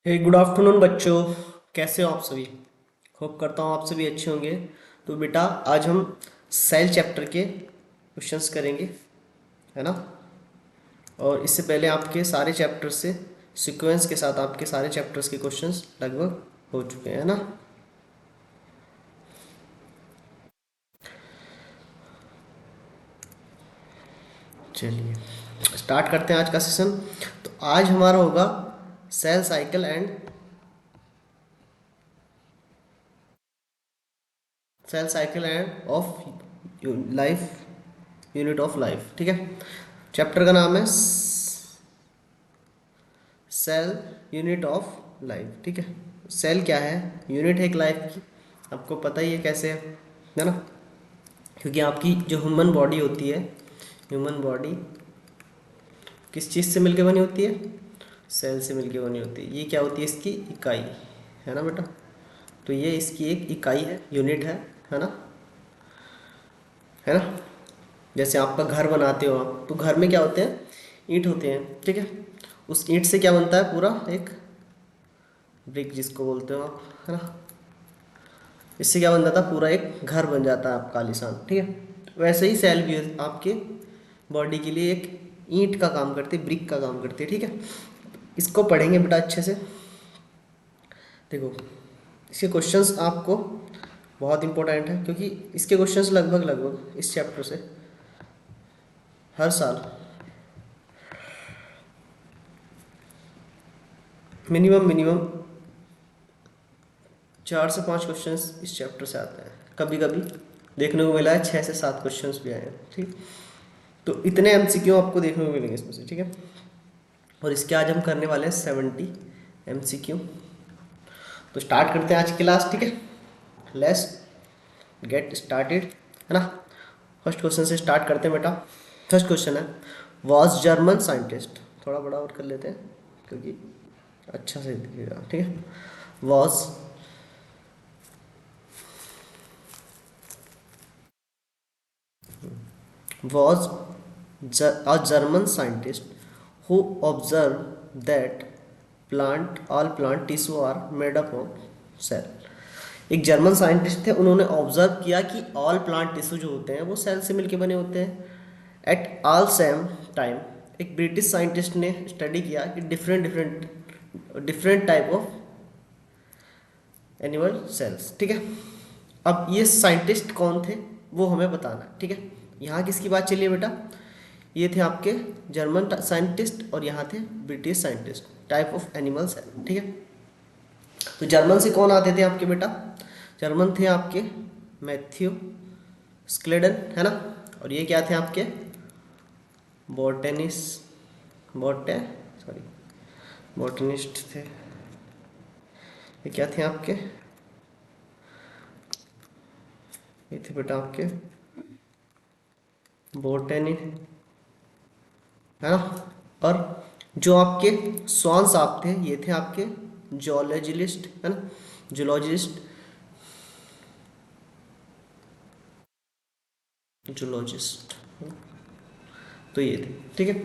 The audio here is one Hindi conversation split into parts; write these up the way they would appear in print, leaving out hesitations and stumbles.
हे गुड आफ्टरनून बच्चों। कैसे हो आप सभी? होप करता हूँ आप सभी अच्छे होंगे। तो बेटा आज हम सेल चैप्टर के क्वेश्चंस करेंगे, है ना। और इससे पहले आपके सारे चैप्टर से सीक्वेंस के साथ आपके सारे चैप्टर्स के क्वेश्चंस लगभग हो चुके हैं, है ना। चलिए स्टार्ट करते हैं आज का सेशन। तो आज हमारा होगा cell cycle and of life, unit of life, ठीक है। चैप्टर का नाम है सेल यूनिट ऑफ लाइफ, ठीक है। सेल क्या है? यूनिट है एक लाइफ की, आपको पता ही है कैसे है ना। क्योंकि आपकी जो ह्यूमन बॉडी होती है, ह्यूमन बॉडी किस चीज़ से मिलके बनी होती है? सेल से मिलके बनी होती है। ये क्या होती है? इसकी इकाई, है ना बेटा। तो ये इसकी एक इकाई है, यूनिट है ना, है ना। जैसे आपका घर बनाते हो आप, तो घर में क्या होते हैं? ईंट होते हैं, ठीक है। उस ईंट से क्या बनता है? पूरा एक ब्रिक जिसको बोलते हो आप, है ना। इससे क्या बन जाता है? पूरा एक घर बन जाता है आपका आलीशान, ठीक है। वैसे ही सेल भी आपके बॉडी के लिए एक ईंट का काम करती है, ब्रिक का काम करती है, ठीक है। इसको पढ़ेंगे बेटा अच्छे से। देखो इसके क्वेश्चंस आपको बहुत इंपॉर्टेंट है, क्योंकि इसके क्वेश्चंस लगभग लगभग इस चैप्टर से हर साल मिनिमम मिनिमम 4 से 5 क्वेश्चंस इस चैप्टर से आते हैं। कभी कभी देखने को मिला है 6 से 7 क्वेश्चंस भी आए हैं, ठीक। तो इतने एमसीक्यू आपको देखने को मिलेंगे इसमें से, ठीक है। और इसके आज हम करने वाले हैं 70 एमसीक्यू। तो स्टार्ट करते हैं आज की क्लास, ठीक है। लेट्स गेट स्टार्टेड, है ना। फर्स्ट क्वेश्चन से स्टार्ट करते हैं बेटा। फर्स्ट क्वेश्चन है, वॉज जर्मन साइंटिस्ट, थोड़ा बड़ा और कर लेते हैं क्योंकि अच्छा से दिखेगा, ठीक है। Was was a German scientist who observed that all plant tissue are made up of cell। एक जर्मन साइंटिस्ट थे, उन्होंने ऑब्जर्व किया कि ऑल प्लांट टिश्यू जो होते हैं वो सेल से मिलके बने होते हैं। एट ऑल सेम टाइम एक ब्रिटिश साइंटिस्ट ने स्टडी किया कि different type of animal cells, ठीक है। अब ये साइंटिस्ट कौन थे वो हमें बताना है, ठीक है। यहाँ किसकी बात चलिए बेटा? ये थे आपके जर्मन साइंटिस्ट और यहाँ थे British scientist, type of animal cell, ठीक है। तो जर्मन से कौन आते थे आपके बेटा? जर्मन थे आपके मैथ्यू स्क्लेडन, है ना। और ये क्या थे आपके? बोटनिस बोटे सॉरी बोटनिस्ट थे। ये क्या थे आपके? ये थे बेटा आपके बोटनी, है ना। और जो आपके स्वान साहब थे ये थे आपके जोलॉजिस्ट, है ना, जूलॉजिस्ट, जूलॉजिस्ट। तो ये थे, ठीक है।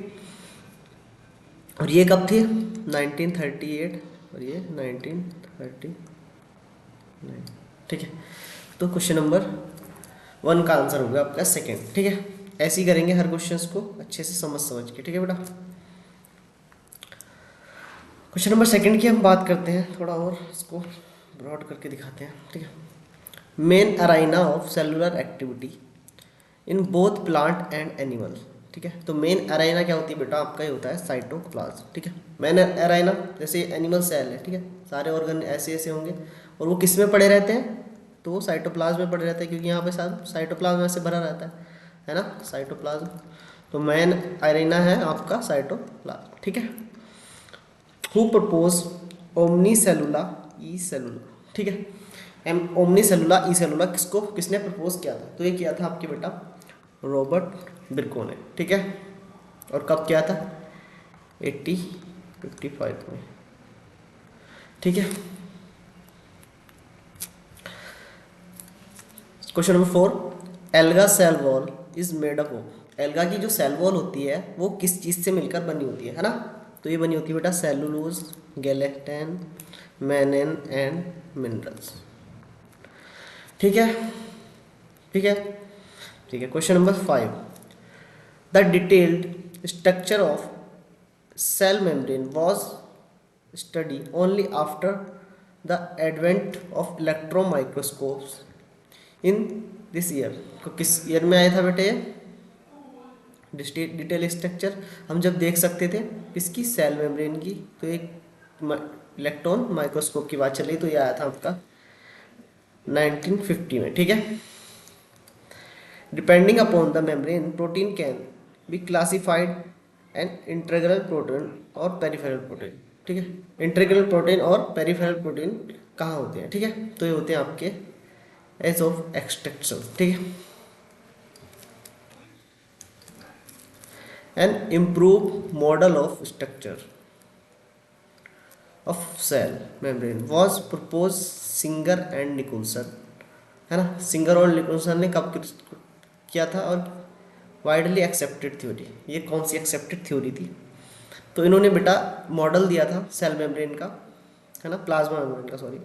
और ये कब थे? 1938 और ये 1939, ठीक है। तो क्वेश्चन नंबर 1 का आंसर होगा आपका सेकेंड, ठीक है। ऐसे ही करेंगे हर क्वेश्चंस को अच्छे से समझ के, ठीक है बेटा। क्वेश्चन नंबर सेकंड की हम बात करते हैं, थोड़ा और इसको ब्रॉड करके दिखाते हैं, ठीक है। Main arena of cellular activity in both plant and animal, ठीक है। तो मेन अराइना क्या होती है बेटा? आपका ये होता है साइटोप्लाज्म, ठीक है। मेन अराइना जैसे एनिमल सेल है, ठीक है, सारे ऑर्गन ऐसे ऐसे होंगे और वो किस में पड़े रहते हैं? तो वो साइटोप्लाज्म में पड़े रहते हैं, क्योंकि यहाँ पे साइटोप्लाज्म ऐसे भरा रहता है ना, साइटोप्लाज्म। तो मेन अराइना है आपका साइटोप्लाज्म, ठीक है। हु प्रपोज ओमनी सेलुला ई सेलुला, ठीक है। एम ओमनी सेलुला ई सेलुला किसने प्रपोज किया था? तो ये किया था आपके बेटा रॉबर्ट बिरको ने, ठीक है। और कब किया था? 1855 में, ठीक है। Question number 4, alga cell wall is made up of. Alga की जो सेल वॉल होती है वो किस चीज़ से मिलकर बनी होती है ना। तो ये बनी होती है बेटा सेलुलोज, गेलेक्टन, मैनन एंड मिनरल्स। ठीक है, ठीक है, ठीक है। Question number 5, the detailed structure of cell membrane was studied only after the advent of electron microscopes in this year। तो किस ईयर में आया था बेटे ये डिटेल स्ट्रक्चर? हम जब देख सकते थे किसकी, सेल मेम्ब्रेन की, तो एक इलेक्ट्रॉन माइक्रोस्कोप की बात चली, तो ये आया था आपका 1950 में। ठीक है। Depending upon the membrane protein can be classified an integral protein और पेरिफेरल प्रोटीन। ठीक है, इंटीग्रल प्रोटीन और पेरिफेरल प्रोटीन कहाँ होते हैं? ठीक है, तो ये होते हैं आपके एज ऑफ एक्सट्रैक्शन। ठीक है। An improve model of structure of cell membrane was propose Singer and Nicolson, है ना। सिंगर और निकोलसन ने कब किया था? और वाइडली एक्सेप्टेड थ्योरी, ये कौन सी एक्सेप्टेड थ्योरी थी? तो इन्होंने बेटा मॉडल दिया था सेल मेम्ब्रेन का, है ना, प्लाज्मा मेम्ब्रेन का, सॉरी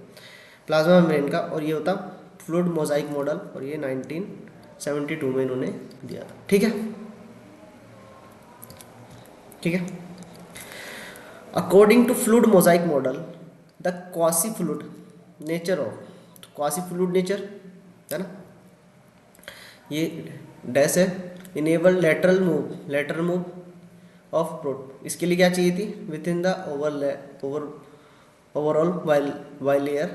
प्लाज्मा मेम्ब्रेन का, और ये होता फ्लूइड मोजाइक मॉडल, और ये 1972 में इन्होंने दिया था। ठीक है, ठीक है। According to fluid mosaic model the quasi fluid nature of, quasi fluid nature है ना, ये डैश है, इनेबल लेटरल मूव ऑफ प्रोट, इसके लिए क्या चाहिए थी? Within the overall bilayer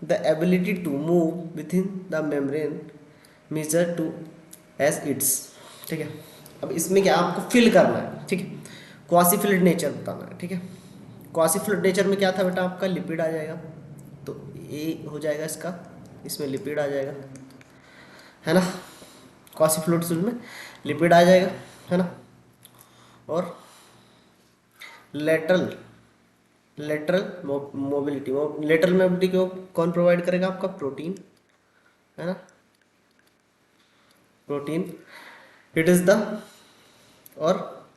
the ability to move within the membrane measure to as its. ठीक है, अब इसमें क्या आपको फिल करना है? ठीक है, क्वासी फ्लूइड नेचर बताना है। ठीक है, क्वासी फ्लूइड नेचर में क्या था बेटा आपका? लिपिड आ जाएगा, तो ए हो जाएगा इसका, इसमें लिपिड आ जाएगा, है ना। क्वासी फ्लूइड में लिपिड आ जाएगा, है ना। और लेटरल मोबिलिटी, लेटरल मोबिलिटी को कौन प्रोवाइड करेगा? आपका प्रोटीन, है ना, प्रोटीन। इट इज द, और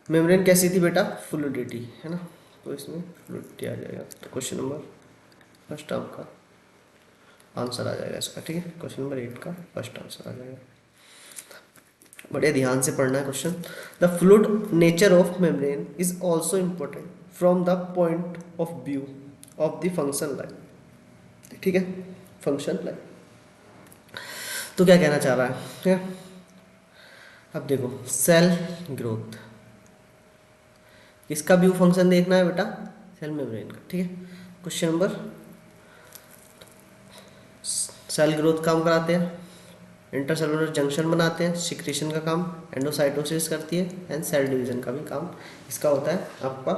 मेम्ब्रेन कैसी थी बेटा? फ्लूइडिटी, है ना, तो इसमें फ्लूइडिटी आ जाएगा। तो क्वेश्चन नंबर फर्स्ट आपका आंसर आ जाएगा इसका। ठीक है, क्वेश्चन नंबर 8 का फर्स्ट आंसर आ जाएगा। बड़े ध्यान से पढ़ना है question. The fluid nature of membrane is also important from the point of view of the function life. ठीक है, फंक्शन लाइफ, तो क्या कहना चाह रहा है? ठीक है, अब देखो सेल ग्रोथ, इसका व्यू फंक्शन देखना है बेटा सेल मेम्ब्रेन का। ठीक है, क्वेश्चन नंबर, सेल ग्रोथ काम कराते हैं, इंटरसेलुलर जंक्शन बनाते हैं, सिक्रीशन का काम एंडोसाइटोसिस करती है, एंड सेल डिवीजन का भी काम इसका होता है आपका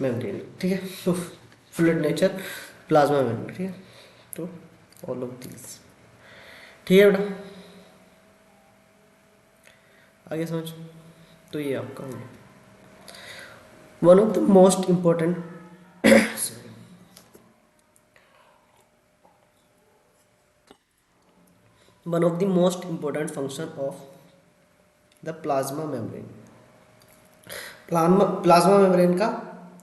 मेम्ब्रेन। ठीक है, तो फ्लूइड नेचर, प्लाज्मा मेम्ब्रेन। ठीक है, तो ऑल ऑफ दीज। ठीक है बेटा, आगे समझ। तो ये आपका one of the most important one of the most important function of the plasma membrane। Plasma membrane का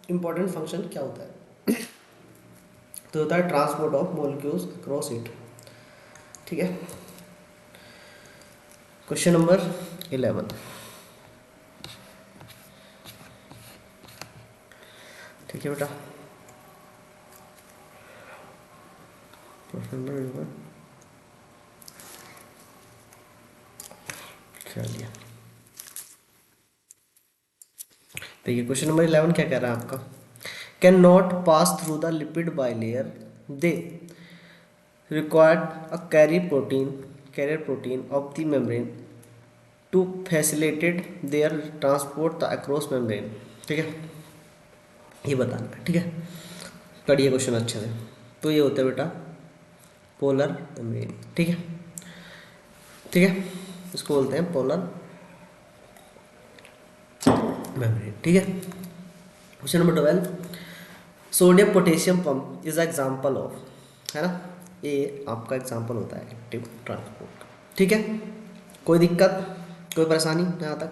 इंपॉर्टेंट फंक्शन क्या होता है? तो होता है transport of molecules across it. ठीक है, क्वेश्चन नंबर 11। ठीक है बेटा, क्वेश्चन नंबर 11 चलिए देखिए, क्वेश्चन नंबर 11 क्या कह रहा है आपका? Can not pass through the lipid bilayer, they required a carrier protein of the membrane to facilitate their transport the across membrane. ठीक है, ये बताना है। ठीक है, पढ़िए क्वेश्चन अच्छे से। तो ये होता है बेटा पोलर मेम्ब्रेन। ठीक है, ठीक है, इसको बोलते हैं पोलर मेम्ब्रेन। ठीक है, question number 12, sodium potassium pump is example of, है ना, ये आपका एग्जाम्पल होता है एक्टिव ट्रांसपोर्ट। ठीक है, कोई दिक्कत, कोई परेशानी यहाँ तक?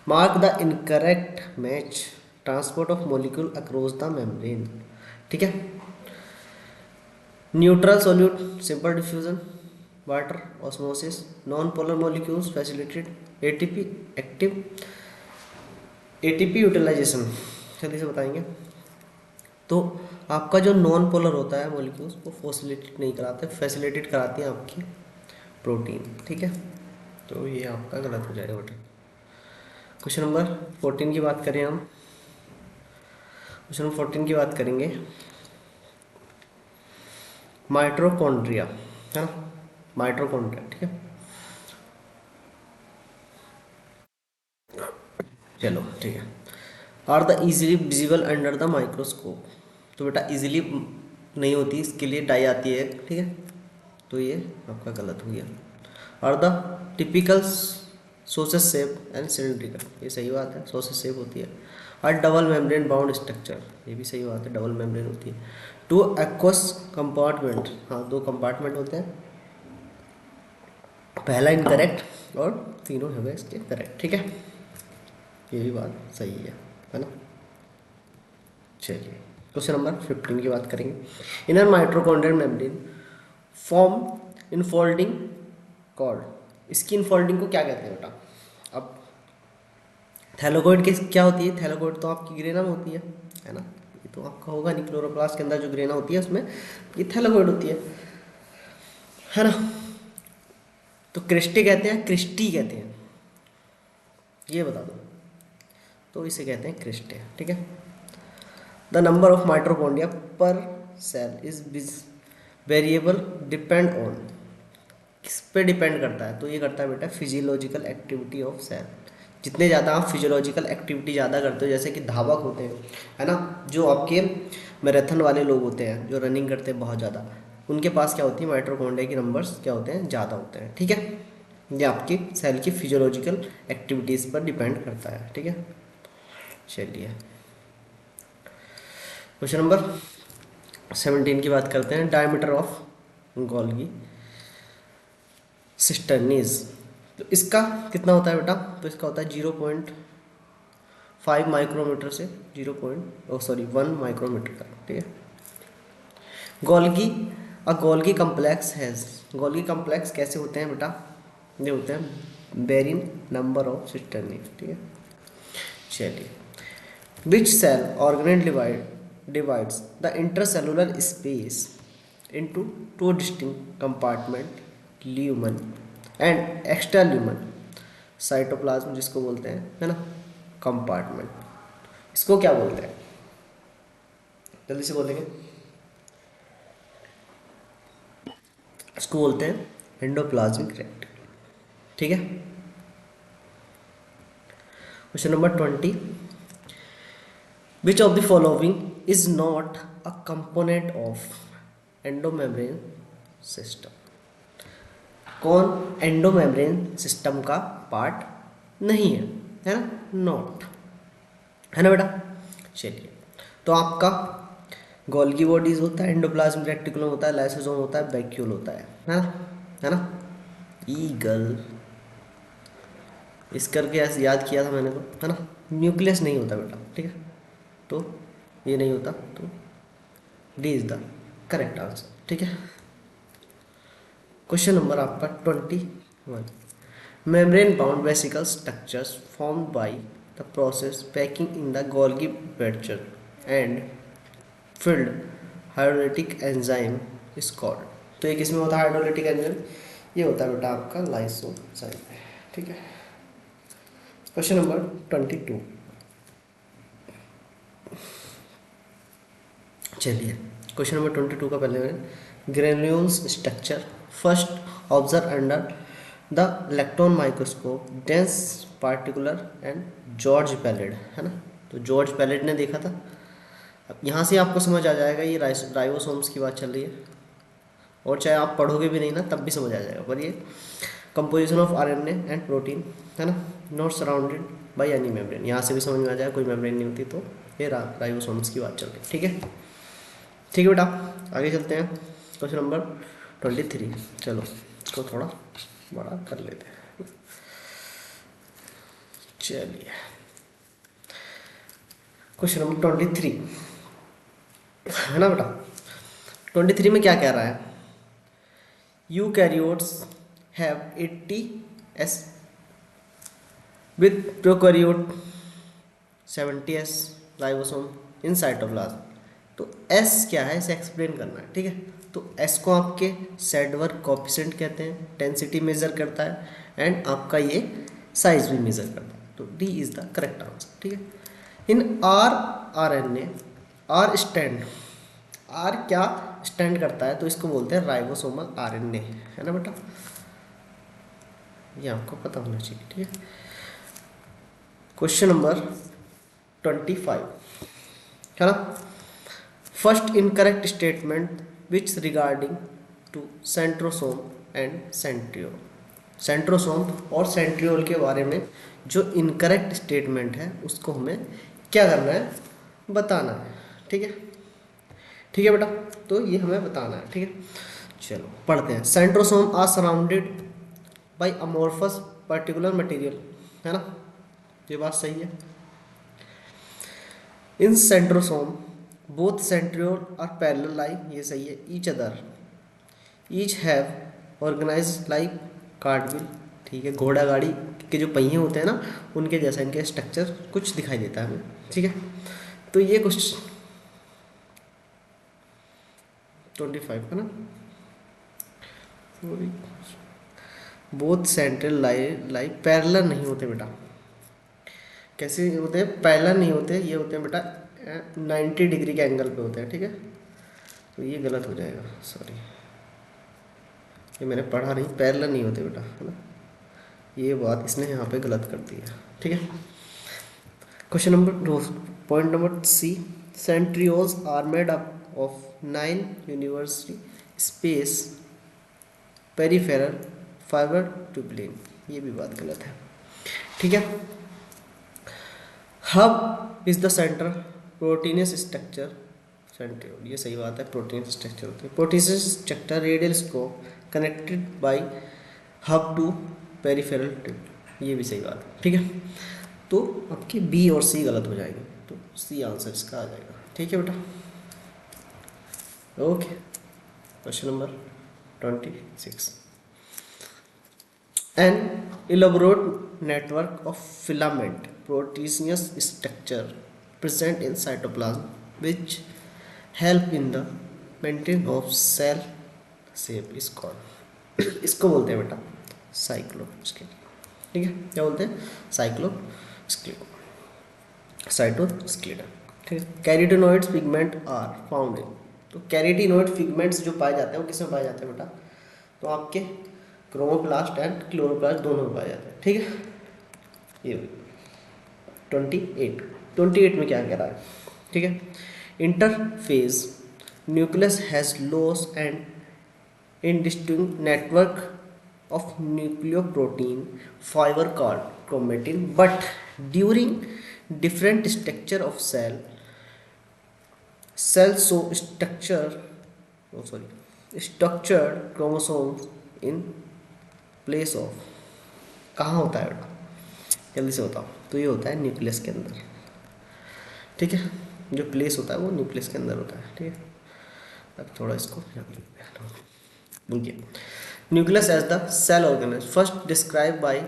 Mark the incorrect match transport of molecule across the membrane. ठीक है, neutral solute, simple diffusion, water, osmosis, non polar molecules facilitated, ATP active, ATP utilisation, जल्दी से बताएंगे। तो आपका जो नॉन पोलर होता है मॉलिक्यूल्स वो फैसिलिटेट नहीं कराते, फैसिलिटेट कराती हैं आपकी प्रोटीन। ठीक है, तो ये आपका गलत हो जाएगा बेटा। क्वेश्चन नंबर 14 की बात करें हम, क्वेश्चन नंबर 14 की बात करेंगे, माइटोकॉन्ड्रिया है ना, माइटोकॉन्ड्रिया। ठीक है, चलो ठीक है। Are the easily visible under the microscope. तो बेटा इजीली नहीं होती, इसके लिए डाई आती है। ठीक है, तो ये आपका गलत हो गया। आर द टिपिकल सोसेस शेप एंड सिलिंड्रिकल, ये सही बात है, सोसेस शेप होती है। और डबल मेम्ब्रेन बाउंड स्ट्रक्चर, ये भी सही बात है, डबल मेम्ब्रेन होती है। टू एक्वस कंपार्टमेंट, हाँ 2 कंपार्टमेंट होते हैं, पहला इनकरेक्ट और तीनों है इसके करेक्ट। ठीक है, ये भी बात सही है ना। चलिए क्वेश्चन नंबर 15 की बात करेंगे। Inner mitochondrial membrane form infolding called, इसकी इनफोल्डिंग को क्या कहते हैं बेटा? अब थैलेगोइड के क्या होती है? थैलेगोइड तो आपकी ग्रेनम होती है ना, ये तो आपका होगा नहीं, क्लोरोप्लास्ट के अंदर जो ग्रेना होती है उसमें ये थैलेगोइड होती है ना। तो क्रिस्टी कहते हैं, क्रिस्टी कहते हैं, ये बता दो। तो इसे कहते हैं क्रिस्टे। ठीक है, the number of mitochondria per cell is variable depend on, किस पे डिपेंड करता है? तो ये करता है बेटा फिजियोलॉजिकल एक्टिविटी ऑफ सेल। जितने ज़्यादा आप फिजियोलॉजिकल एक्टिविटी ज़्यादा करते हो, जैसे कि धावक होते हैं है ना, जो आपके मैराथन वाले लोग होते हैं जो रनिंग करते हैं बहुत ज़्यादा, उनके पास क्या होती है, माइटोकॉन्ड्रिया की नंबर्स क्या होते हैं, ज़्यादा होते हैं। ठीक है, ये आपकी सेल की फिजियोलॉजिकल एक्टिविटीज़ पर डिपेंड करता है। ठीक है, चलिए क्वेश्चन नंबर 17 की बात करते हैं। डायमीटर ऑफ गोल्गी सिस्टर्नीज, तो इसका कितना होता है बेटा? तो इसका होता है 0.5 माइक्रोमीटर से 1 माइक्रोमीटर का। ठीक है, Golgi, Golgi complex has, Golgi complex कैसे होते हैं बेटा? ये होते हैं वेरिंग नंबर ऑफ सिस्टर्नीज। ठीक है, चलिए which cell organelle divides the intercellular space into 2 distinct compartment, lumen and extra lumen cytoplasm जिसको बोलते हैं, है ना, कंपार्टमेंट, इसको क्या बोलते हैं? जल्दी से बोलेंगे। इसको बोलते हैं एंडोप्लाज्मिक रेटिकुलम। ठीक है, question number 20, which of the following is not a component of endomembrane system? कौन एंडोमेम्ब्रेन सिस्टम का पार्ट नहीं है ना, नॉट, है ना बेटा। चलिए, तो आपका गोल्गी बॉडीज होता है, एंडोप्लाज्मिक रेटिकुलम होता है, लाइसोसोम होता है, वैक्यूल होता है ना, ईगल, इस करके ऐसे याद किया था मैंने, तो है ना, न्यूक्लियस नहीं होता बेटा। ठीक है, तो ये नहीं होता, तो D is the correct answer. ठीक है, क्वेश्चन नंबर आपका 21, membrane bound vesicle structures formed by the process packing in the Golgi ब्रेचर and filled hydrolytic enzyme is called. तो ये किसमें होता है हाइड्रोलिटिक एंजाइम? ये होता है बेटा आपका लाइसोजाइम। ठीक है, क्वेश्चन नंबर 22, चलिए क्वेश्चन नंबर 22 का पहले में granules structure first observe under the electron microscope dense particular and George Palade, है ना, तो जॉर्ज पैलेट ने देखा था। अब यहाँ से आपको समझ आ जाएगा ये राइबोसोम्स की बात चल रही है, और चाहे आप पढ़ोगे भी नहीं ना तब भी समझ आ जाएगा। पर ये composition of RNA and protein, है ना, not surrounded by any membrane, यहाँ से भी समझ में आ जाएगा कोई मेम्ब्रेन नहीं होती, तो ये राइबोसोम्स की बात चल रही है। ठीक है, ठीक है बेटा, आगे चलते हैं। क्वेश्चन नंबर 23, चलो इसको थोड़ा बड़ा कर लेते हैं। चलिए क्वेश्चन नंबर 23 है ना बेटा। 23 में क्या कह रहा है, eukaryotes have 80 S with prokaryote 70 S ribosome in cytoplasm. तो एस क्या है इसे एक्सप्लेन करना है, ठीक है। तो एस को आपके सेडवर्क कोएफिशिएंट कहते हैं, डेंसिटी मेजर करता है एंड आपका ये साइज भी मेजर करता है। तो D is the correct answer, ठीक है। In R R N A R stand, R क्या स्टैंड करता है, तो इसको बोलते हैं राइबोसोमल आरएनए, है ना बेटा, ये आपको पता होना चाहिए, ठीक है। क्वेश्चन नंबर 25 है ना। First incorrect statement which regarding to centrosome and centriole. Centrosome और सेंट्रियोल के बारे में जो इनकरेक्ट स्टेटमेंट है उसको हमें क्या करना है, बताना है, ठीक है। ठीक है बेटा, तो ये हमें बताना है, ठीक है। चलो पढ़ते हैं। Centrosome are surrounded by amorphous particular material, है ना, ये बात सही है। इन सेंट्रोसोम बोथ सेंट्रियोल और पैरेलल लाइक, ये सही है। Each other, each have organize like cartwheel, ठीक है। घोड़ा गाड़ी के जो पहिए होते हैं ना उनके जैसा इनके स्ट्रक्चर कुछ दिखाई देता है हमें, ठीक है। तो ये कुछ 25 है ना। बोथ सेंट्रल लाइक पैरेलल नहीं होते बेटा, कैसे होते हैं, पैरेलल नहीं होते, ये होते हैं बेटा 90 डिग्री के एंगल पे होते हैं, ठीक है। तो ये गलत हो जाएगा, सॉरी, ये मैंने पढ़ा नहीं, पैरेलल नहीं होते बेटा, है ना, ये बात इसने यहाँ पे गलत कर दी है, ठीक है। Question number point number C, centrioles are made up of 9 university space peripheral fibre tubulin, ये भी बात गलत है, ठीक है। Hub is the centre proteinous structure centriole, ये सही बात है, प्रोटीन स्ट्रक्चर होते हैं। प्रोटीनस स्ट्रक्चर रेडियल्स को connected by hub to peripheral tube, ये भी सही बात है, ठीक है। तो आपकी बी और सी गलत हो जाएंगे, तो सी आंसर इसका आ जाएगा, ठीक है बेटा। Okay, question number 26, an elaborate network of filament proteinaceous structure present in cytoplasm which help in the maintenance of cell shape is called इसको बोलते हैं बेटा साइक्लोस्केलेटन, ठीक है। क्या बोलते हैं, साइक्लोस्केलेटन, साइटोस्केलेटन, ठीक है। Carotenoids pigment are found in, तो कैरोटिनॉइड पिगमेंट्स जो पाए जाते हैं वो किसमें पाए जाते हैं बेटा, तो आपके क्रोमोप्लास्ट एंड क्लोरोप्लास्ट दोनों में पाए जाते हैं, ठीक है। ये 28 में क्या कह रहा है, ठीक है। Interphase nucleus has loss and indistinct network of nucleoprotein fiber called chromatin, but during different structure of cells show structured chromosomes in place of, कहाँ होता है बेटा, जल्दी से बताओ। तो ये होता है न्यूक्लियस के अंदर, ठीक है, जो प्लेस होता है वो न्यूक्लियस के अंदर होता है, ठीक है। अब थोड़ा इसको देखिए, nucleus as the cell organise first describe by,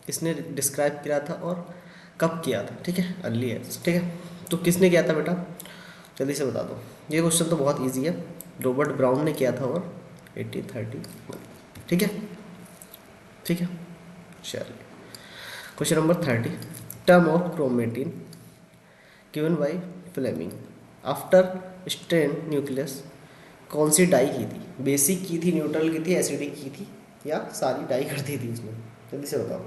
किसने डिस्क्राइब किया था और कब किया था, ठीक है, अर्ली एज, ठीक है। तो किसने किया था बेटा, जल्दी से बता दो, ये क्वेश्चन तो बहुत इजी है, रॉबर्ट ब्राउन ने किया था और 1830, ठीक है, ठीक है। चलिए question number 30, term of chromatin given by Flemming after stain nucleus, कौन सी डाई की थी, बेसिक की थी, न्यूट्रल की थी, एसिडिक की थी, या सारी डाई कर दी थी उसने, जल्दी से बताओ।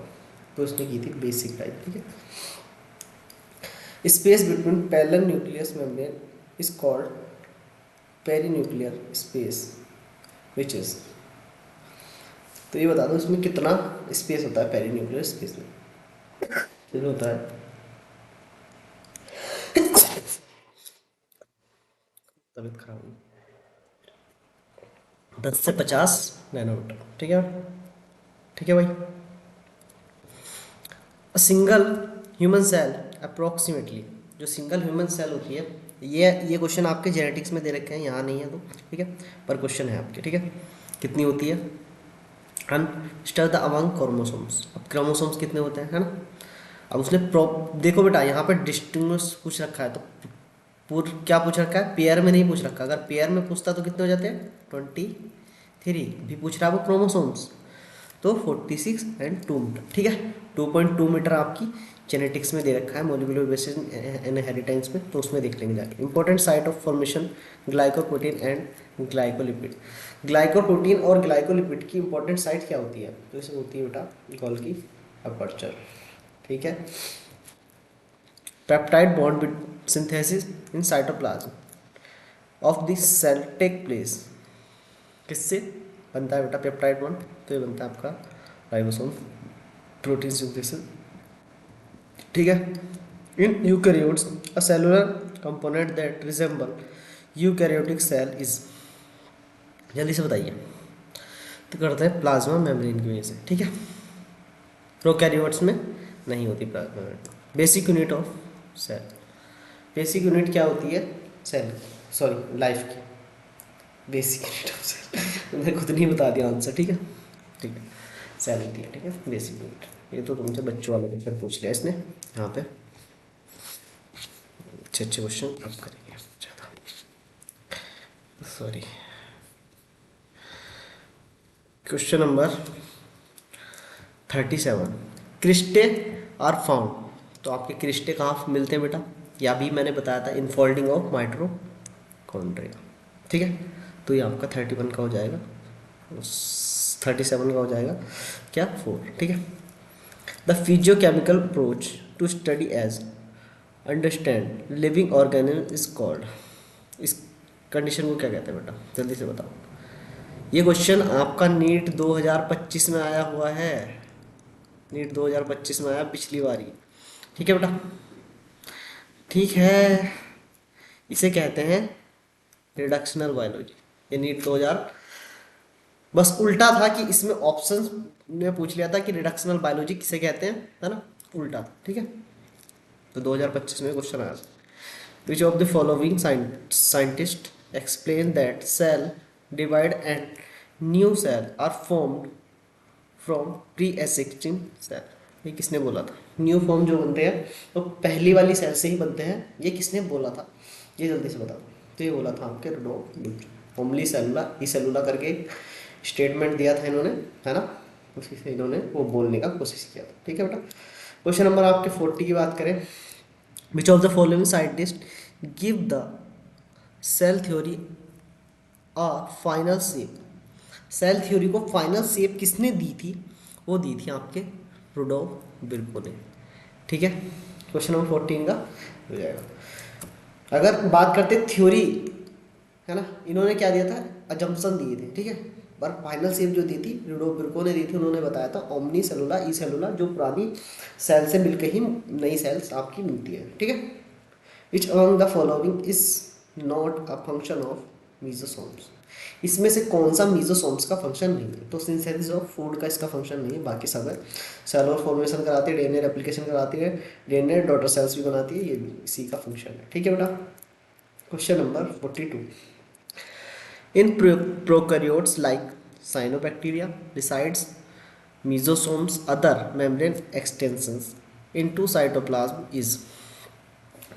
तो उसने की थी बेसिक डाई, ठीक है। Space between parallel nucleus membrane is called perinuclear space which is, तो ये बता दो इसमें कितना स्पेस होता है पेरीन्यूक्लियर स्पेस में, कितना होता है, तबीयत खराब हुई, 10 से 50 नैनोमीटर, ठीक है, ठीक है भाई। A single human cell approximately, जो सिंगल ह्यूमन सेल होती है, ये क्वेश्चन आपके जेनेटिक्स में दे रखे हैं, यहाँ नहीं है तो ठीक है, पर क्वेश्चन है आपके, ठीक है। कितनी होती है, स्टर द अमंग क्रोमोसोम्स, अब क्रोमोसोम्स कितने होते हैं, है ना। अब उसने देखो बेटा यहाँ पर डिस्टिंग्विश पूछ रखा है, तो क्या पूछ रखा है, पेयर में नहीं पूछ रखा, अगर पेयर में पूछता तो कितने हो जाते हैं 23, भी पूछ रहा है वो क्रोमोसोम्स, तो 46 एंड 2 मीटर, ठीक है। 2.2 मीटर आपकी जेनेटिक्स में दे रखा है, मोलिकुलर बेसिस इनहेरिटेंस में, तो उसमें देख लेंगे जाके। Important site of formation glycoprotein and glycolipid, glycoprotein और ग्लाइकोलिपिड की इंपॉर्टेंट साइट क्या होती है, तो इसे होती है बेटा गोल्गी अपर्चर, ठीक है। Peptide bond synthesis in cytoplasm of this cell take place, किससे बनता है बेटा पेप्टाइड बॉन्ड, तो ये बनता है आपका राइबोसोम प्रोटीन सिंथेसिस, ठीक है। In eukaryotes a cellular component that resemble eukaryotic cell is, जल्दी से बताइए, तो करते हैं प्लाज्मा मेम्ब्रेन की वजह से, ठीक है। प्रोकैरियोट्स में नहीं होती plasma membrane. Basic unit of cell, basic unit क्या होती है सेल, सॉरी लाइफ की बेसिक यूनिट ऑफ सेल मैंने खुद नहीं बता दिया आंसर, ठीक है, ठीक है, सेल होती है, ठीक है, बेसिक यूनिट। ये तो तुमसे बच्चों वाले क्वेश्चन पूछ लिया इसने यहाँ पे, अच्छे अच्छे क्वेश्चन अब करेंगे ज़्यादा, sorry. Question number 37, cristae are found, तो आपके क्रिस्टे कहाँ मिलते हैं बेटा, या भी मैंने बताया था इनफोल्डिंग ऑफ माइटोकॉन्ड्रिया, ठीक है। तो ये आपका 31 का हो जाएगा, 37 का हो जाएगा क्या 4, ठीक है। The physiochemical approach to study as understand living organism is called, इस कंडीशन को क्या कहते हैं बेटा, जल्दी से बताओ। ये क्वेश्चन आपका नीट 2025 में आया हुआ है, नीट 2025 में आया पिछली बार ही, ठीक है बेटा, ठीक है। इसे कहते हैं रिडक्शनल बायोलॉजी, ये नीट 2000, बस उल्टा था कि इसमें ऑप्शंस ने पूछ लिया था कि रिडक्शनल बायोलॉजी किसे कहते हैं, है ना, उल्टा, ठीक है। तो 2025 में क्वेश्चन आया, which of the following scientist explain that cell divide and new cell are formed from pre existing cell, ये किसने बोला था, न्यू फॉर्म जो बनते हैं तो पहली वाली सेल से ही बनते हैं, ये किसने बोला था, ये जल्दी से बताओ। तो ये बोला था आपके रुडोल्फ ओमली सेलुला ई सेलुला करके स्टेटमेंट दिया था इन्होंने, है ना, उसी से इन्होंने वो बोलने का कोशिश किया था, ठीक है बेटा। क्वेश्चन नंबर आपके 40 की बात करें, which of the following scientist give the cell theory a final shape, cell theory को फाइनल शेप किसने दी थी, वो दी थी आपके रुडोल्फ विर्को ने, ठीक है। क्वेश्चन नंबर 14 का हो जाएगा। अगर बात करते थ्योरी, है ना, इन्होंने क्या दिया था, अजम्पशन दिए थे, ठीक है, पर फाइनल शेप जो दी थी रुडोल्फ विर्को ने दी थी, उन्होंने बताया था ओमनी सेलुला ई सेलुला, जो पुरानी सेल से मिलकर ही नई सेल्स आपकी मिलती है, ठीक है। Which among the following is not a function of mesosomes, इसमें से कौन सा मीजोसोम्स का फंक्शन नहीं है, तो सिंथेसिस ऑफ फूड का इसका फंक्शन नहीं है, बाकी सब है। सेलुलर फॉर्मेशन कराती है, डीएनए रेप्लिकेशन कराती है, डीएनए डॉटर सेल्स भी बनाती है, ये भी इसी का फंक्शन है, ठीक है बेटा। Question number 42, in prokaryotes like cyanobacteria resides mesosomes other membrane extensions into cytoplasm is,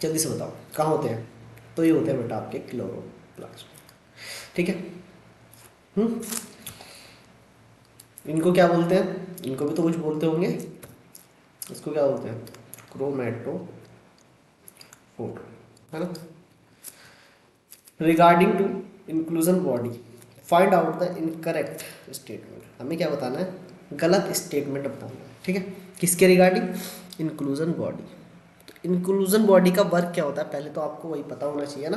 जल्दी से बताओ कहाँ होते हैं, तो ये होते हैं बेटा आपके क्लोरोप्लास्ट, ठीक है। इनको क्या बोलते हैं, इनको भी तो कुछ बोलते होंगे, इसको क्या बोलते हैं क्रोमैटोफोर, है ना। Regarding to inclusion body find out the incorrect statement, हमें क्या बताना है, गलत स्टेटमेंट बताना है, ठीक है, किसके रिगार्डिंग, इंक्लूजन बॉडी। तो इंक्लूजन बॉडी का वर्क क्या होता है, पहले तो आपको वही पता होना चाहिए ना।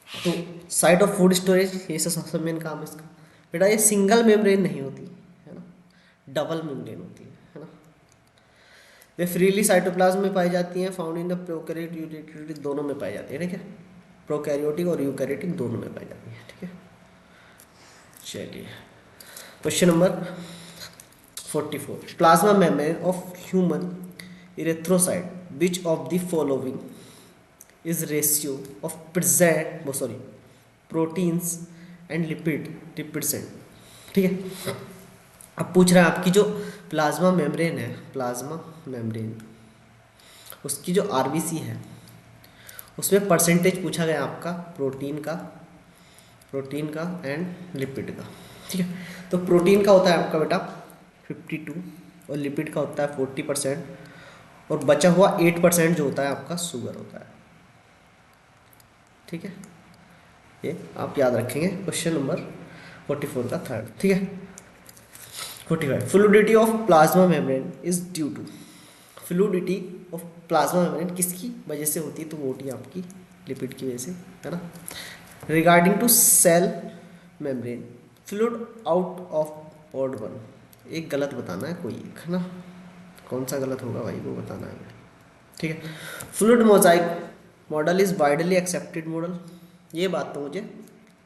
तो साइट ऑफ फूड स्टोरेज, ये सबसे मेन काम है इसका बेटा, ये सिंगल मेम्ब्रेन नहीं होती है ना, डबल मेम्ब्रेन होती है ना। वे फ्रीली साइटोप्लाज्म में पाई जाती हैं, found in the prokaryote eukaryotic दोनों में पाई जाती है, ठीक है, प्रोकैरियोटिक और यूकैरियोटिक दोनों में पाई जाती है, ठीक है। चलिए question number 44, plasma membrane of human erythrocyte which of the following is ratio of proteins and lipid represent. ठीक है, अब पूछ रहा है आपकी जो प्लाज्मा मेम्ब्रेन है, प्लाज्मा मेम्ब्रेन, उसकी जो आरबीसी है उसमें परसेंटेज पूछा गया आपका प्रोटीन का एंड लिपिड का। ठीक है, तो प्रोटीन का होता है आपका बेटा 52 और लिपिड का होता है 40% और बचा हुआ 8% जो होता है आपका शुगर होता है। ठीक है, ये आप याद रखेंगे क्वेश्चन नंबर 44 का थर्ड। ठीक है, 45 fluidity of plasma membrane is due to, fluidity of plasma membrane किसकी वजह से होती है, तो वो होती है आपकी लिपिड की वजह से, है ना। Regarding to cell membrane fluid out of pod 1, एक गलत बताना है कोई एक, है ना, कौन सा गलत होगा भाई वो बताना है। ठीक है, fluid mosaic model is widely accepted model, ये बात तो मुझे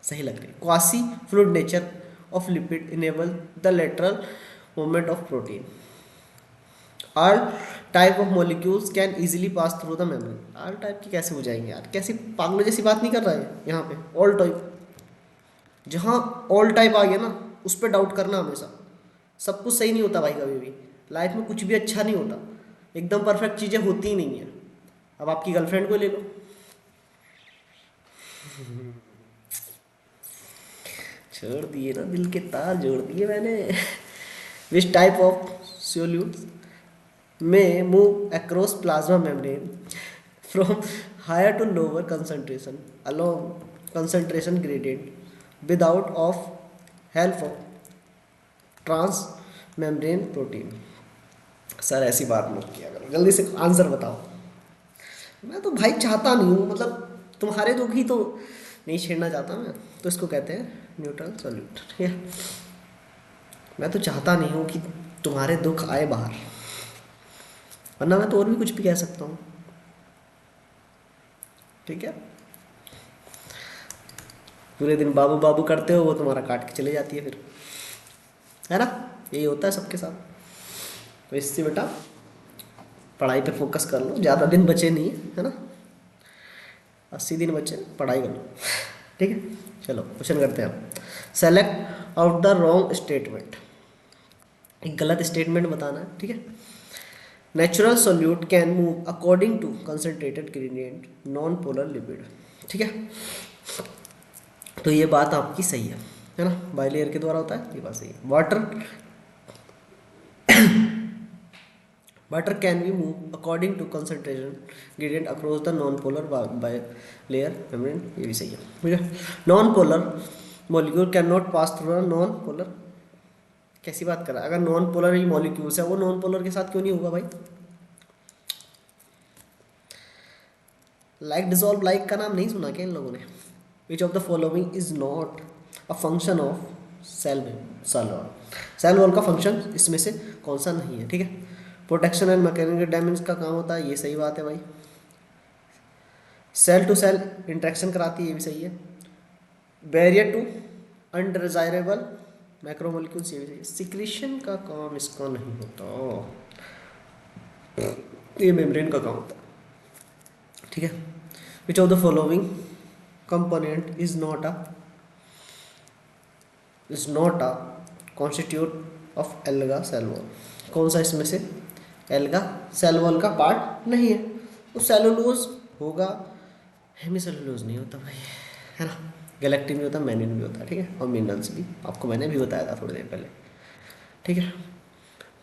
सही लग रही है। Quasi fluid nature of lipid enable the lateral movement of protein. All type of molecules can easily pass through the membrane. All type की कैसे हो जाएंगे यार, कैसी पागलों जैसी बात नहीं कर रहा है यहाँ पे। ऑल टाइप, जहाँ ऑल टाइप आ गया ना उस पर डाउट करना हमेशा। सब कुछ सही नहीं होता भाई, कभी भी लाइफ में कुछ भी अच्छा नहीं होता, एकदम परफेक्ट चीज़ें होती ही नहीं है। अब आपकी गर्लफ्रेंड को ले लो, छोड़ दिए ना, दिल के तार जोड़ दिए मैंने। विच टाइप ऑफ सोल्यूट में move across plasma membrane from higher to lower concentration along concentration gradient without of help of trans membrane protein. Sir ऐसी बात मत किया करो, जल्दी से आंसर बताओ। मैं तो भाई चाहता नहीं हूँ, मतलब तुम्हारे दुख ही तो नहीं छेड़ना चाहता मैं, तो इसको कहते हैं न्यूट्रल सॉल्यूट। ठीक है, मैं तो चाहता नहीं हूँ कि तुम्हारे दुख आए बाहर, वरना मैं तो और भी कुछ भी कह सकता हूँ। ठीक है, पूरे दिन बाबू बाबू करते हो, वो तुम्हारा काट के चले जाती है फिर, है ना, यही होता है सबके साथ। तो इससे बेटा पढ़ाई पे फोकस कर लो, ज़्यादा दिन बचे नहीं है ना, 80 दिन बचे, पढ़ाई कर लो। ठीक है, चलो क्वेश्चन करते हैं हम। Select out the wrong statement, एक गलत स्टेटमेंट बताना है। ठीक है, natural solute can move according to concentrated gradient non polar lipid. ठीक है, तो ये बात आपकी सही है ना, बाइलेयर के द्वारा होता है, ये बात सही है। Water can be move according to concentration gradient across the non polar bilayer membrane, ये भी सही है। ठीक है, non polar molecule can not pass through the non polar, कैसी बात कर रहा है, अगर नॉन पोलर ही मॉलिक्यूल्स है वो नॉन पोलर के साथ क्यों नहीं होगा भाई। लाइक डिसॉल्व, लाइक का नाम नहीं सुना क्या इन लोगों ने। Which of the following is not a function of cell wall, cell wall का फंक्शन इसमें से कौन सा नहीं है। ठीक है, प्रोटेक्शन एंड मैकेनिकल डैमेज का काम होता है, ये सही बात है भाई। सेल टू सेल इंट्रैक्शन कराती है, ये भी सही है। बैरियर टू अनडिजायरेबल मैक्रोमोलिक्यूल्स, ये भी सही है। सिक्रीशन का काम इसका नहीं होता, ये मेम्ब्रेन का काम होता है। ठीक है, which of the following component is not a constitute of alga cell wall, कौन सा इसमें से एल्गा सेल वॉल का पार्ट नहीं है। तो सेलुलोज होगा, हेमी सेलुलोज नहीं होता भाई, है ना, गैलेक्टिन भी होता है, मैनिन भी होता है। ठीक है, और मिनरल्स भी आपको मैंने भी बताया था थोड़ी देर पहले। ठीक है,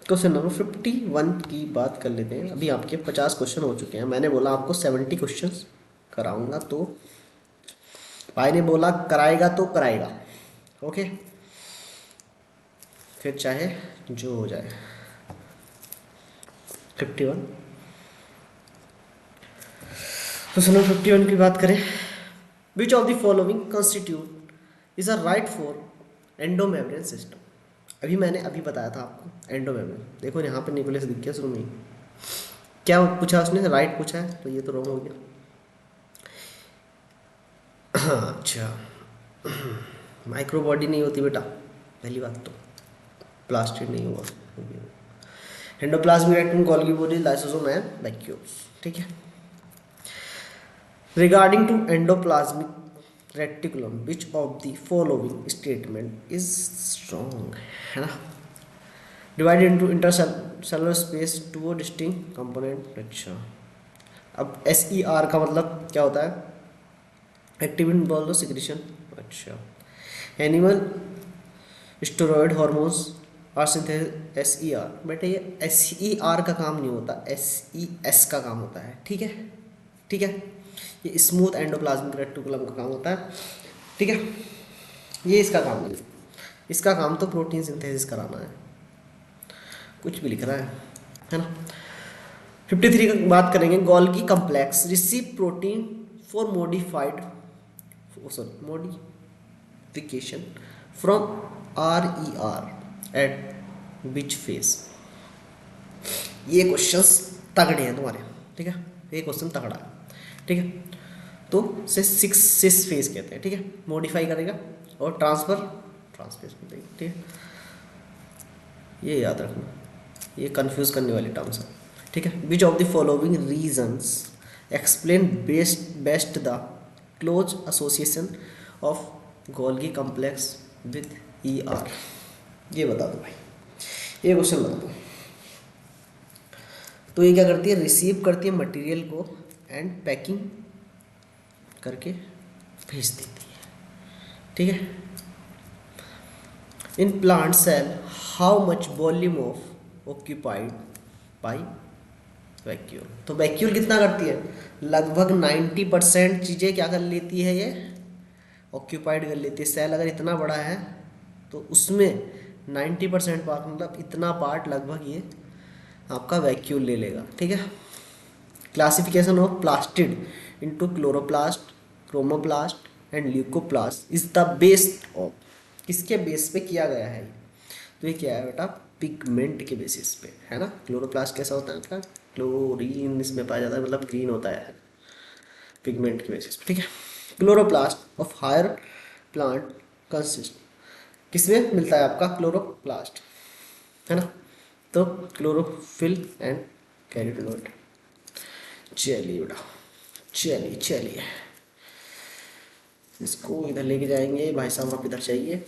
क्वेश्चन नंबर 51 की बात कर लेते हैं। अभी आपके 50 क्वेश्चन हो चुके हैं, मैंने बोला आपको 70 क्वेश्चन कराऊंगा, तो भाई ने बोला कराएगा तो कराएगा। ओके, फिर चाहे जो हो जाए। 51, क्वेश्चन नंबर 51 की बात करें। Which of the following constitute is a right for endomembrane system. अभी मैंने अभी बताया था आपको एंडोमेम्ब्रेन, देखो यहाँ पे न्यूक्लियस दिख गया शुरू में ही। क्या पूछा उसने, राइट पूछा है, तो ये तो रॉन्ग हो गया। अच्छा, माइक्रो बॉडी नहीं होती बेटा, पहली बात तो प्लास्टिड नहीं हुआ। Endoplasmic reticulum, Golgi body, lysosome and vacuoles. ठीक है। Regarding to endoplasmic reticulum which of the following statement is strong, है ना। Divided into intercellular space two distinct component. अच्छा, अब SER का मतलब क्या होता है? एक्टिविन बोल दो, सिक्रीशन। अच्छा, animal steroid hormones are synthesis. SER बेटे ये SER का काम नहीं होता, SES का काम होता है। ठीक है, ठीक है, ये स्मूथ एंडोप्लाज्मिक रेटिकुलम का काम होता है। ठीक है, ये इसका काम नहीं है, इसका काम तो प्रोटीन सिंथेसिस कराना है, कुछ भी लिख रहा है ना। 53 की बात करेंगे। Golgi complex receive protein for modified sorry modification from RER eight which phase. ये क्वेश्चंस तगड़े हैं तुम्हारे। ठीक है, ये क्वेश्चन तगड़ा है। ठीक है, तो से 6 फेज कहते हैं। ठीक है, मॉडिफाई करेगा और ट्रांसफर ट्रांसफेज में देगा। ठीक है, ये याद रखना, ये कंफ्यूज करने वाली टर्म्स है। ठीक है, which of the following reasons explain best the close association of Golgi complex with ER। ये बता दो भाई, ये क्वेश्चन बता दो। तो ये क्या करती है? रिसीव करती है मटेरियल को एंड पैकिंग करके भेज देती है। ठीक है, in plant cell how much volume of occupied by vacuole. तो वैक्यूल कितना करती है? लगभग 90% चीज़ें क्या कर लेती है? ये ऑक्यूपाइड कर लेती है। सेल अगर इतना बड़ा है तो उसमें 90% पार्ट, मतलब इतना पार्ट लगभग ये आपका वैक्यूल ले लेगा। ठीक है, classification of plastid into chloroplast, chromoplast and leucoplast is the based of, किसके बेस पे किया गया है? तो ये क्या है बेटा? पिगमेंट के बेसिस पे, है ना। क्लोरोप्लास्ट कैसा होता है? मतलब क्लोरीन इसमें पाया जाता है, मतलब ग्रीन होता है, पिगमेंट के बेसिस पे। ठीक है, chloroplast of higher plant consist, किसमें मिलता है आपका क्लोरोप्लास्ट, है ना। तो क्लोरोफिल एंड कैरोटीनॉइड। चलिए बेटा, चलिए चलिए, इसको इधर लेके जाएंगे भाई साहब, आप इधर चाहिए।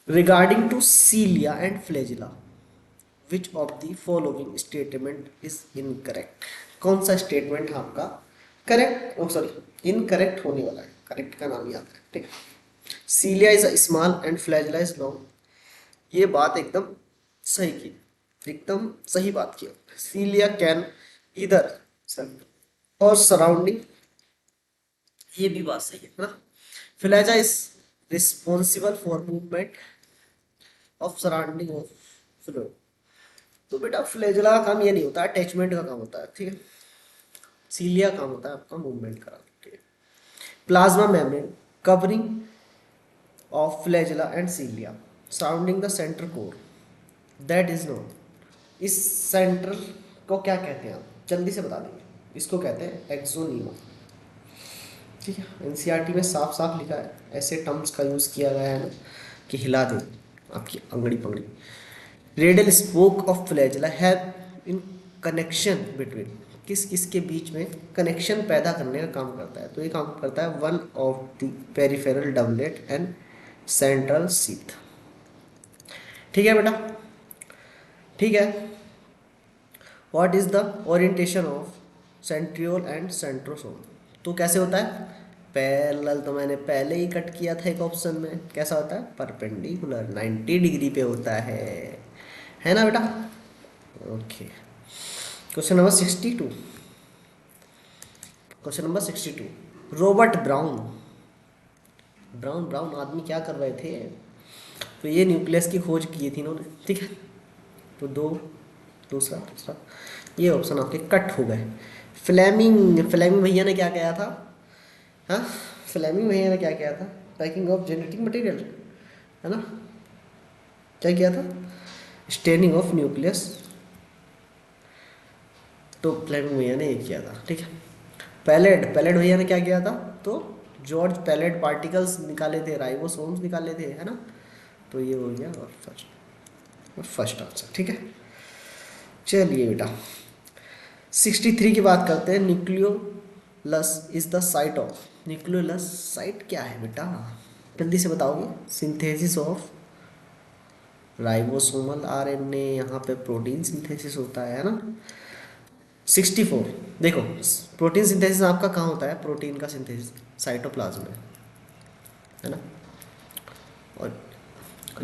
Regarding to cilia and flagella which of the following statement is incorrect. कौन सा स्टेटमेंट आपका करेक्ट, ओ सॉरी इनकरेक्ट होने वाला है? करेक्ट का नाम याद है। ठीक है, cilia is small and flagella is long. ये बात एकदम सही की, एकदम सही बात की। सीलिया कैन इधर और सराउंडिंग, ये भी बात सही है ना। Flagella is responsible for movement of surrounding of fluid. तो बेटा फ्लैजुला का काम ये नहीं होता, अटैचमेंट का काम होता है। ठीक है, सीलिया काम होता है आपका मूवमेंट का। ठीक है, plasma membrane covering of flagella and cilia surrounding the centre core, that is known. इस सेंटर को क्या कहते हैं? आप जल्दी से बता देंगे। इसको कहते हैं एक्सोनीमा। ठीक है, NCERT में साफ साफ लिखा है, ऐसे टर्म्स का यूज़ किया गया है ना कि हिला दे आपकी अंगड़ी पंगड़ी। Radial spoke of flagella have in connection between, किस किस के बीच में कनेक्शन पैदा करने का काम करता है? तो ये काम करता है one of the peripheral doublet and central sheath. ठीक है बेटा, ठीक है। What is the orientation of centriole and centrosome? तो कैसे होता है? पैरेलल तो मैंने पहले ही कट किया था एक ऑप्शन में। कैसा होता है? परपेंडिकुलर, 90 डिग्री पे होता है ना बेटा। Okay, question number 62। Question number 62, Robert brown, brown brown आदमी क्या कर रहे थे? तो ये न्यूक्लियस की खोज की थी इन्होंने। ठीक है, तो दूसरा ये ऑप्शन आपके कट हो गए। फ्लेमिंग भैया ने क्या किया था? हाँ, फ्लेमिंग भैया ने क्या किया था? पैकिंग ऑफ जेनेटिक मटेरियल, है ना। क्या किया था? Staining of nucleus. तो फ्लेमिंग भैया ने ये किया था। ठीक है, पैलेट भैया ने क्या किया था? तो जॉर्ज पैलेट पार्टिकल्स निकाले थे, राइबोसोम्स निकाले थे, है ना। तो ये हो गया और फर्स्ट। फर्स्ट आंसर, ठीक है। चलिए बेटा 63 की बात करते हैं। Nucleolus is the site of, nucleolus site क्या है बेटा, जल्दी से बताओगे। सिंथेसिस ऑफ राइबोसोमल आरएनए, यहाँ पे प्रोटीन सिंथेसिस होता है ना। 64 देखो, प्रोटीन सिंथेसिस आपका कहाँ होता है, प्रोटीन का सिंथेसिस साइटोप्लाज्म में, है ना। और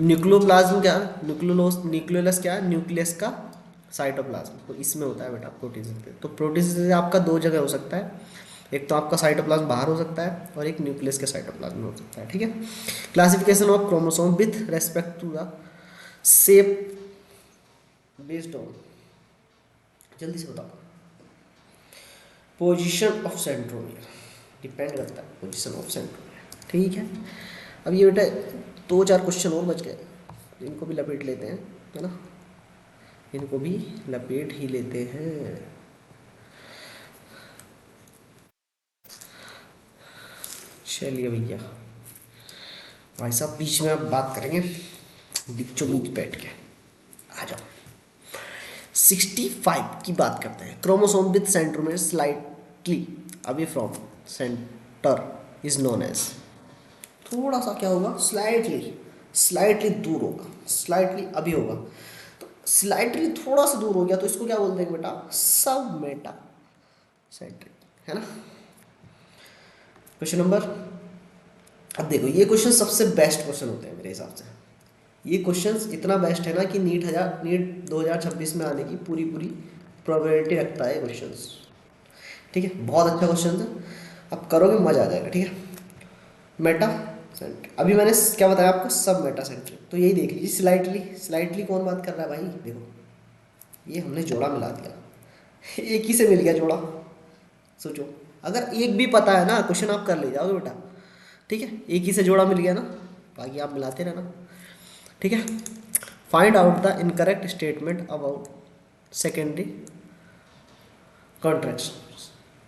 न्यूक्लियोप्लाज्म क्या, न्यूक्लियोलस क्या है, न्यूक्लियस का साइटोप्लाज्म, तो इसमें होता है बेटा प्रोटीन सिंथेसिस। तो प्रोटीन सिंथेसिस आपका दो जगह हो सकता है, एक तो आपका साइटोप्लाज्म बाहर हो सकता है और एक न्यूक्लियस के साइटोप्लाज्म में हो सकता है, ठीक है। Classification of chromosome with respect to the shape based on, जल्दी से बताओ। पोजीशन ऑफ सेंट्रोमियर, डिपेंड करता है पोजीशन ऑफ सेंट्रोमियर, ठीक है। अब ये बेटा दो चार क्वेश्चन और बच गए, इनको भी लपेट लेते हैं, है ना, इनको भी लपेट ही लेते हैं। चलिए भैया, भाई साहब बीच में अब बात करेंगे, बीचों बीच बैठ के, आ जाओ। 65 की बात करते हैं। Chromosome with centromere slightly away from centre is known as, थोड़ा सा क्या होगा, स्लाइटली दूर होगा, स्लाइटली अभी होगा, तो स्लाइटली थोड़ा सा दूर हो गया तो इसको क्या बोलते हैं बेटा, सब मेटा सेंट्रिक, है ना। क्वेश्चन नंबर, अब देखो ये क्वेश्चन सबसे बेस्ट क्वेश्चन होते हैं मेरे हिसाब से। ये क्वेश्चन इतना बेस्ट है ना कि नीट 2026 में आने की पूरी प्रोबेबिलिटी रखता है क्वेश्चन, ठीक है। बहुत अच्छा क्वेश्चन है, अब करोगे मजा आ जाएगा, ठीक है। मेटा सेंट्रिक, अभी मैंने क्या बताया आपको, सब मेटा सेंट्रिक, तो यही देख लीजिए। स्लाइटली कौन बात कर रहा है भाई, देखो ये हमने जोड़ा मिला दिया, एक ही से मिल गया जोड़ा। सोचो अगर एक भी पता है ना, क्वेश्चन आप कर ले जाओगे बेटा, ठीक है, एक ही से जोड़ा मिल गया ना, बाकी आप मिलाते रहना, ठीक है। Find out the incorrect statement about secondary contraction,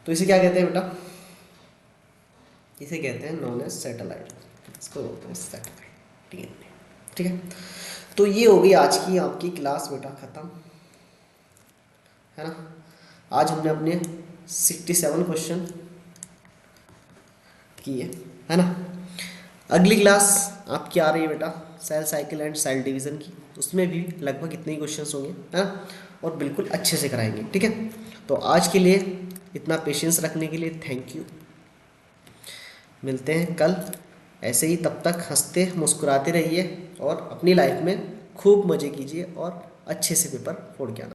तो इसे क्या कहते हैं बेटा, इसे कहते हैं नॉन एज सैटेलाइट, इसको बोलते हैं सैटेलाइट डीएनए, ठीक है। तो ये हो गई आज की आपकी क्लास बेटा ख़त्म, है ना। आज हमने अपने 67 क्वेश्चन किए, है ना। अगली क्लास आपकी आ रही है बेटा cell cycle and cell division की, उसमें भी लगभग इतने ही क्वेश्चंस होंगे, है ना, और बिल्कुल अच्छे से कराएंगे, ठीक है। तो आज के लिए इतना पेशेंस रखने के लिए थैंक यू, मिलते हैं कल ऐसे ही, तब तक हंसते मुस्कुराते रहिए और अपनी लाइफ में खूब मज़े कीजिए और अच्छे से पेपर फोड़ के आना।